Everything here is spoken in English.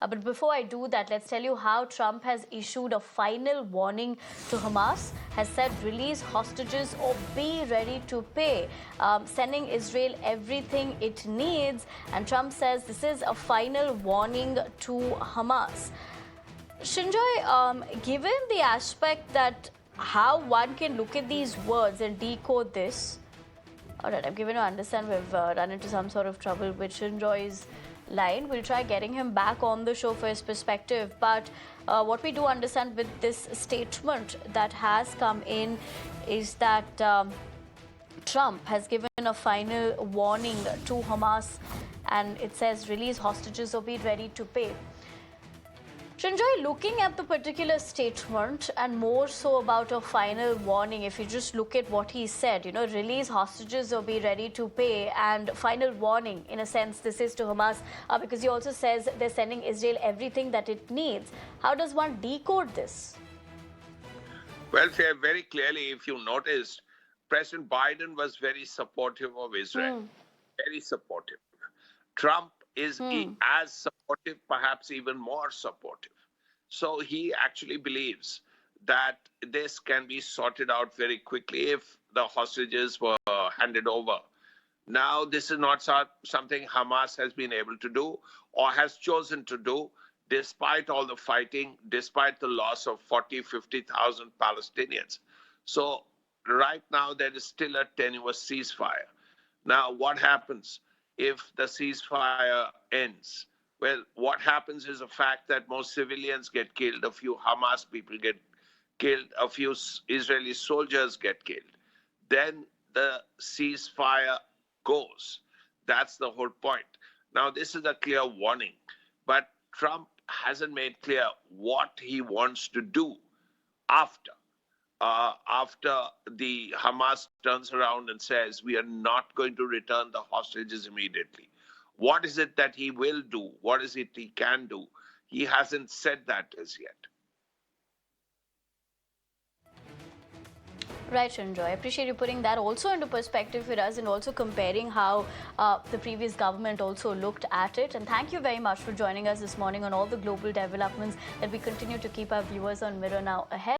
But before I do that, let's tell you how Trump has issued a final warning to Hamas, has said release hostages or be ready to pay, sending Israel everything it needs. And Trump says this is a final warning to Hamas. Shinjoy, given the aspect that how one can look at these words and decode this, all right, I'm given to understand we've run into some sort of trouble with Shinjoy's line. We'll try getting him back on the show for his perspective. But what we do understand with this statement that has come in is that Trump has given a final warning to Hamas, and it says release hostages or be ready to pay. Shinjoy, looking at the particular statement and more so about a final warning, if you just look at what he said, release hostages or be ready to pay, and final warning, in a sense, this is to Hamas because he also says they're sending Israel everything that it needs. How does one decode this? Well, very clearly, if you noticed, President Biden was very supportive of Israel, very supportive. Trump is as supportive, perhaps even more supportive. So he actually believes that this can be sorted out very quickly if the hostages were handed over. Now, this is not something Hamas has been able to do or has chosen to do, despite all the fighting, despite the loss of 40, 50,000 Palestinians. So right now, there is still a tenuous ceasefire. Now, what happens if the ceasefire ends? Well, what happens is the fact that most civilians get killed, a few Hamas people get killed, a few Israeli soldiers get killed. Then the ceasefire goes. That's the whole point. Now, this is a clear warning, but Trump hasn't made clear what he wants to do after. After the Hamas turns around and says, we are not going to return the hostages immediately. What is it that he will do? What is it he can do? He hasn't said that as yet. Right, Shinjoy. I appreciate you putting that also into perspective for us and also comparing how the previous government also looked at it. And thank you very much for joining us this morning on all the global developments that we continue to keep our viewers on Mirror Now ahead.